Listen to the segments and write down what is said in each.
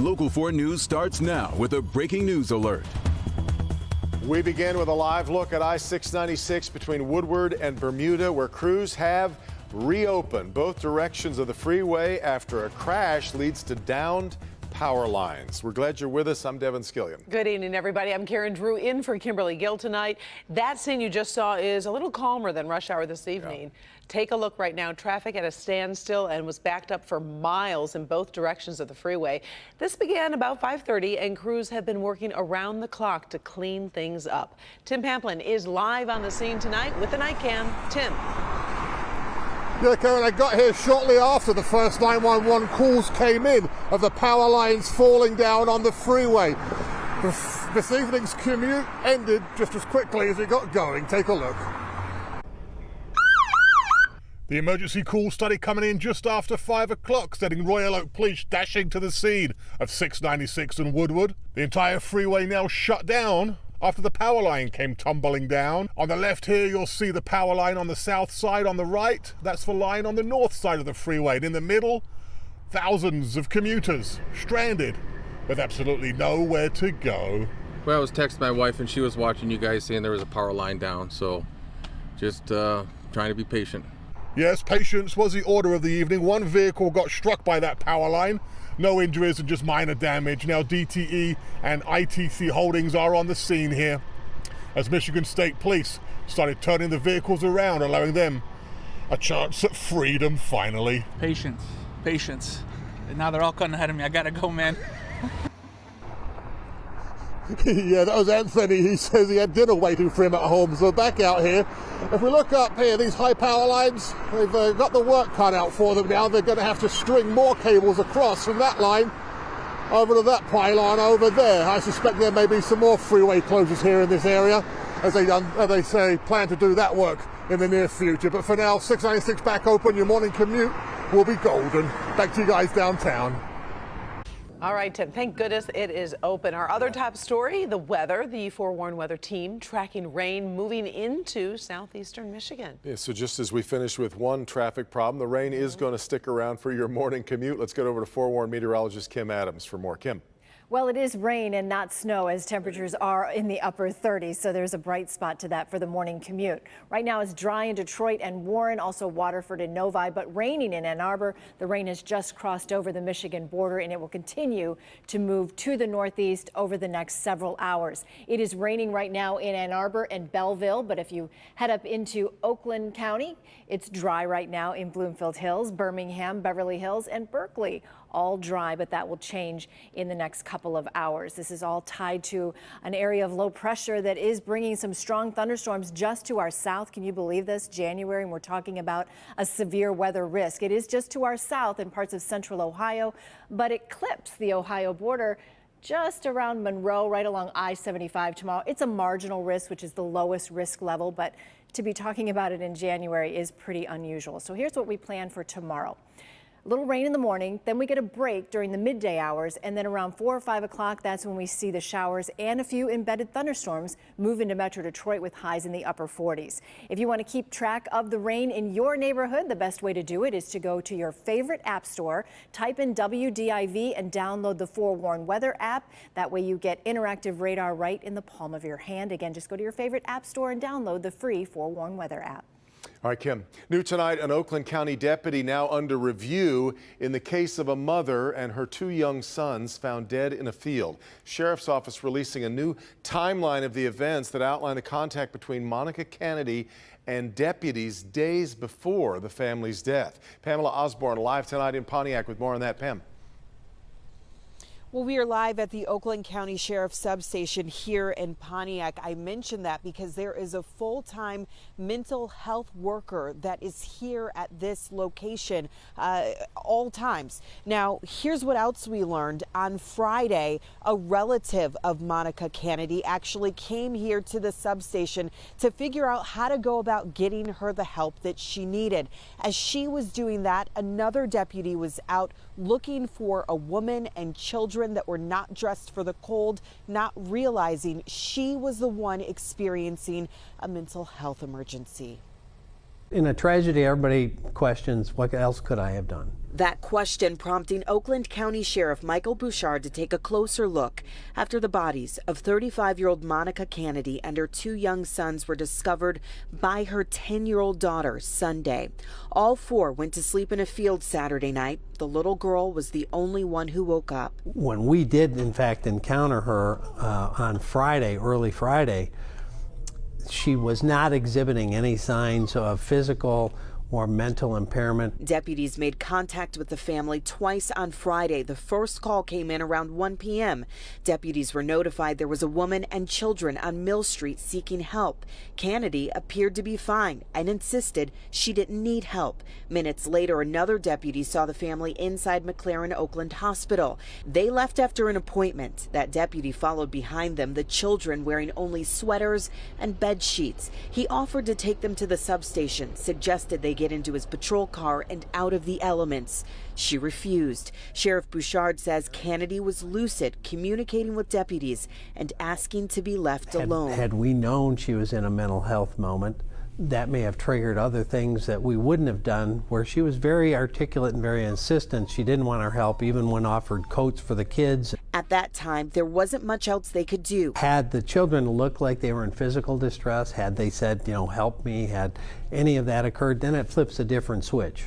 Local 4 News starts now with a breaking news alert. We begin with a live look at I-696 between Woodward and Bermuda, where crews have reopened both directions of the freeway after a crash leads to downed power lines. We're glad you're with us. I'm Devin Skillion. Good evening, everybody. I'm Karen Drew in for Kimberly Gill tonight. That scene you just saw is a little calmer than rush hour this evening. Yeah. Take a look right now. Traffic at a standstill and was backed up for miles in both directions of the freeway. This began about 5:30 and crews have been working around the clock to clean things up. Tim Pamplin is live on the scene tonight with the night cam. Tim. Yeah, Karen, I got here shortly after the first 911 calls came in of the power lines falling down on the freeway. This evening's commute ended just as quickly as it got going. Take a look. The emergency call started coming in just after 5 o'clock, sending Royal Oak Police dashing to the scene of 696 and Woodward. The entire freeway now shut down after the power line came tumbling down. On the left here, you'll see the power line on the south side. On the right, that's the line on the north side of the freeway. And in the middle, thousands of commuters stranded with absolutely nowhere to go. Well, I was texting my wife and she was watching you guys saying there was a power line down. So just trying to be patient. Yes, patience was the order of the evening. One vehicle got struck by that power line. No injuries and just minor damage. Now DTE and ITC Holdings are on the scene here as Michigan State Police started turning the vehicles around, allowing them a chance at freedom finally. Patience, patience. And now they're all cutting ahead of me. I gotta go, man. Yeah, that was Anthony. He says he had dinner waiting for him at home. So back out here. If we look up here, these high power lines, they've got the work cut out for them now. They're going to have to string more cables across from that line over to that pylon over there. I suspect there may be some more freeway closures here in this area as they say, plan to do that work in the near future. But for now, 696 back open. Your morning commute will be golden. Back to you guys downtown. All right, Tim, thank goodness it is open. Our other top story, the weather. The forewarned weather team tracking rain moving into southeastern Michigan. Yeah, so just as we finish with one traffic problem, the rain is going to stick around for your morning commute. Let's get over to forewarned meteorologist Kim Adams for more. Kim. Well, it is rain and not snow as temperatures are in the upper 30s, so there's a bright spot to that for the morning commute. Right now it's dry in Detroit and Warren, also Waterford and Novi, but raining in Ann Arbor. The rain has just crossed over the Michigan border and it will continue to move to the northeast over the next several hours. It is raining right now in Ann Arbor and Belleville, but if you head up into Oakland County, it's dry right now in Bloomfield Hills, Birmingham, Beverly Hills, and Berkeley. All dry, but that will change in the next couple of hours. This is all tied to an area of low pressure that is bringing some strong thunderstorms just to our south. Can you believe this? January, and we're talking about a severe weather risk. It is just to our south in parts of central Ohio, but it clips the Ohio border just around Monroe, right along I-75 tomorrow. It's a marginal risk, which is the lowest risk level, but to be talking about it in January is pretty unusual. So here's what we plan for tomorrow. A little rain in the morning, then we get a break during the midday hours, and then around 4 or 5 o'clock, that's when we see the showers and a few embedded thunderstorms move into Metro Detroit with highs in the upper 40s. If you want to keep track of the rain in your neighborhood, the best way to do it is to go to your favorite app store, type in WDIV, and download the Forewarned Weather app. That way you get interactive radar right in the palm of your hand. Again, just go to your favorite app store and download the free Forewarned Weather app. All right, Kim. New tonight, an Oakland County deputy now under review in the case of a mother and her 2 young sons found dead in a field. Sheriff's Office releasing a new timeline of the events that outline the contact between Monica Kennedy and deputies days before the family's death. Pamela Osborne live tonight in Pontiac with more on that. Pam. Well, we are live at the Oakland County Sheriff's Substation here in Pontiac. I mentioned that because there is a full-time mental health worker that is here at this location all times. Now, here's what else we learned. On Friday, a relative of Monica Kennedy actually came here to the substation to figure out how to go about getting her the help that she needed. As she was doing that, another deputy was out looking for a woman and children that were not dressed for the cold, not realizing she was the one experiencing a mental health emergency. In a tragedy, everybody questions, what else could I have done? That question prompting Oakland County Sheriff Michael Bouchard to take a closer look after the bodies of 35-year-old Monica Kennedy and her 2 young sons were discovered by her 10-year-old daughter Sunday. All 4 went to sleep in a field Saturday night. The little girl was the only one who woke up. When we did, in fact, encounter her on Friday, early Friday, she was not exhibiting any signs of physical or mental impairment. Deputies made contact with the family twice on Friday. The first call came in around 1 p.m. Deputies were notified there was a woman and children on Mill Street seeking help. Kennedy appeared to be fine and insisted she didn't need help. Minutes later, another deputy saw the family inside McLaren Oakland Hospital. They left after an appointment. That deputy followed behind them, the children wearing only sweaters and bed sheets. He offered to take them to the substation, suggested they get into his patrol car and out of the elements. She refused. Sheriff Bouchard says Kennedy was lucid, communicating with deputies and asking to be left alone. Had we known she was in a mental health moment, that may have triggered other things that we wouldn't have done, where she was very articulate and very insistent. She didn't want our help, even when offered coats for the kids. At that time, there wasn't much else they could do. Had the children looked like they were in physical distress, had they said, help me, had any of that occurred, then it flips a different switch.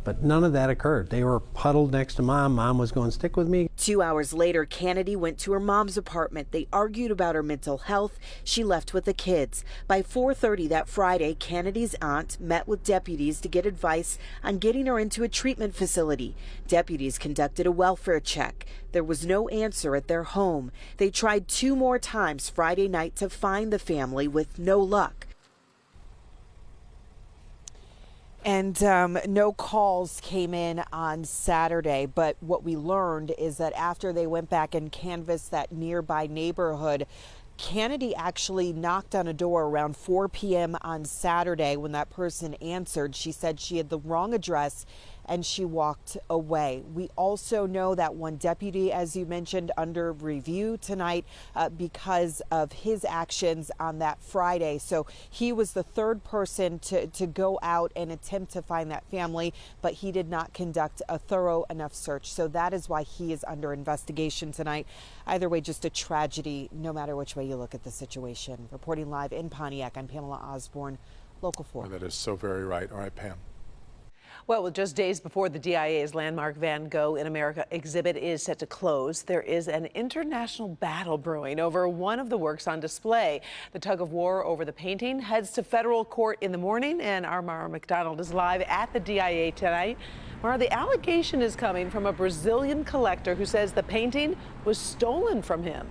But none of that occurred. They were huddled next to Mom. Mom was going, stick with me. 2 hours later, Kennedy went to her mom's apartment. They argued about her mental health. She left with the kids. By 4:30 that Friday, Kennedy's aunt met with deputies to get advice on getting her into a treatment facility. Deputies conducted a welfare check. There was no answer at their home. They tried 2 more times Friday night to find the family with no luck. And no calls came in on Saturday, but what we learned is that after they went back and canvassed that nearby neighborhood, Kennedy actually knocked on a door around 4 p.m. on Saturday. When that person answered, she said she had the wrong address and she walked away. We also know that one deputy, as you mentioned, under review tonight because of his actions on that Friday. So he was the 3rd person to go out and attempt to find that family, but he did not conduct a thorough enough search. So that is why he is under investigation tonight. Either way, just a tragedy, no matter which way you look at the situation. Reporting live in Pontiac, I'm Pamela Osborne, Local 4. That is so very right. All right, Pam. Well, just days before the DIA's landmark Van Gogh in America exhibit is set to close, there is an international battle brewing over one of the works on display. The tug of war over the painting heads to federal court in the morning, and our Mara McDonald is live at the DIA tonight. Mara, the allegation is coming from a Brazilian collector who says the painting was stolen from him.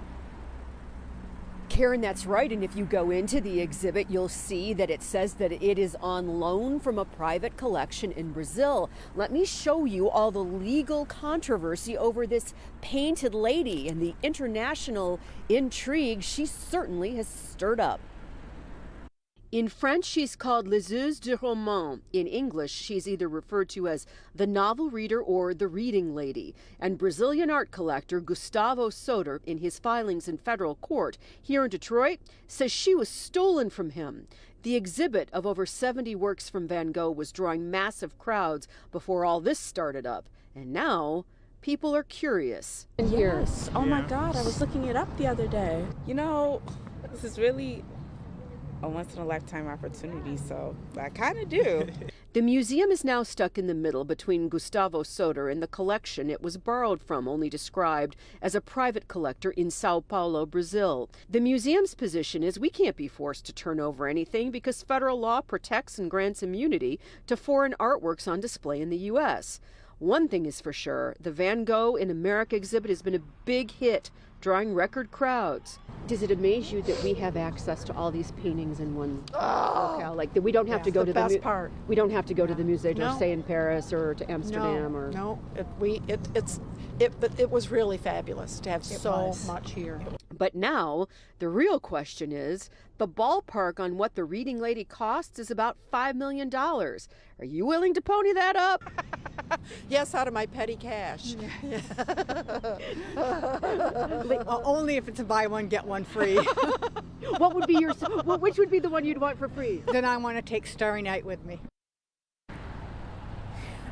Karen, that's right. And if you go into the exhibit, you'll see that it says that it is on loan from a private collection in Brazil. Let me show you all the legal controversy over this painted lady and the international intrigue she certainly has stirred up. In French, she's called liseuse de roman. In English, she's either referred to as the novel reader or the reading lady. And Brazilian art collector Gustavo Soter, in his filings in federal court here in Detroit, says she was stolen from him. The exhibit of over 70 works from Van Gogh was drawing massive crowds before all this started up. And now, people are curious. Yes. Oh my God, I was looking it up the other day. This is really a once-in-a-lifetime opportunity, so I kind of do. The museum is now stuck in the middle between Gustavo Soter and the collection it was borrowed from, only described as a private collector in Sao Paulo, Brazil. The museum's position is we can't be forced to turn over anything because federal law protects and grants immunity to foreign artworks on display in the U.S. One thing is for sure, the Van Gogh in America exhibit has been a big hit, drawing record crowds. Does it amaze you that we have access to all these paintings in one locale? Like that we don't have to go to the best part. We don't have to go to the Musée d'Orsay in Paris or to Amsterdam or it was really fabulous to have so much here. But now the real question is the ballpark on what the reading lady costs is about $5 million. Are you willing to pony that up? Yes, out of my petty cash. Well, only if it's a buy one, get one free. What would be your? Which would be the one you'd want for free? Then I want to take Starry Night with me.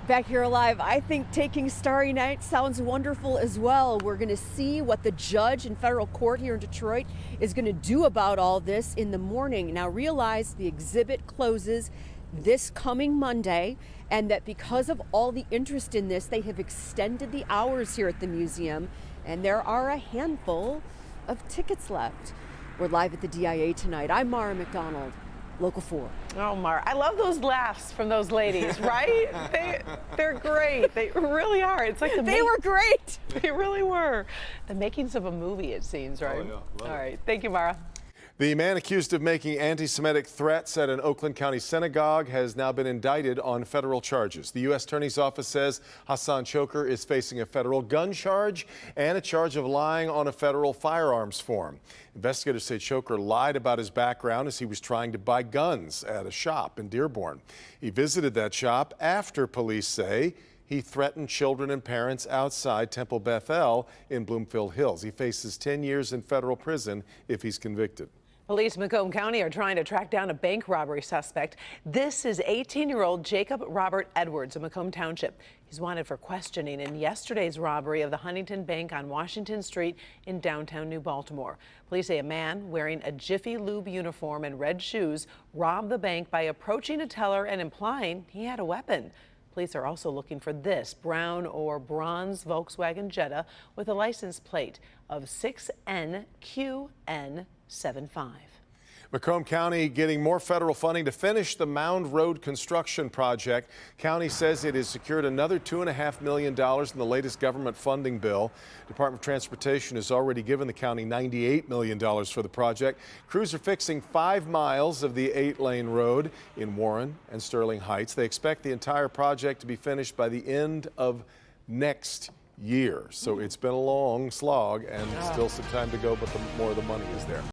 Back here live, I think taking Starry Night sounds wonderful as well. We're going to see what the judge in federal court here in Detroit is going to do about all this in the morning. Now realize the exhibit closes this coming Monday, and that because of all the interest in this, they have extended the hours here at the museum, and there are a handful of tickets left. We're live at the DIA tonight. I'm Mara McDonald, Local 4. Oh, Mara, I love those laughs from those ladies, right? They're great. They really are. It's like they were great. They really were. The makings of a movie, it seems, right? Oh, yeah. All right. Thank you, Mara. The man accused of making anti-Semitic threats at an Oakland County synagogue has now been indicted on federal charges. The U.S. Attorney's Office says Hassan Choker is facing a federal gun charge and a charge of lying on a federal firearms form. Investigators say Choker lied about his background as he was trying to buy guns at a shop in Dearborn. He visited that shop after police say he threatened children and parents outside Temple Bethel in Bloomfield Hills. He faces 10 years in federal prison if he's convicted. Police in Macomb County are trying to track down a bank robbery suspect. This is 18-year-old Jacob Robert Edwards of Macomb Township. He's wanted for questioning in yesterday's robbery of the Huntington Bank on Washington Street in downtown New Baltimore. Police say a man wearing a Jiffy Lube uniform and red shoes robbed the bank by approaching a teller and implying he had a weapon. Police are also looking for this brown or bronze Volkswagen Jetta with a license plate of 6NQN75. Macomb County getting more federal funding to finish the Mound Road construction project. County says it has secured another $2.5 million in the latest government funding bill. Department of Transportation has already given the county $98 million for the project. Crews are fixing 5 miles of the 8-lane road in Warren and Sterling Heights. They expect the entire project to be finished by the end of next year. So it's been a long slog and still some time to go, but more of the money is there.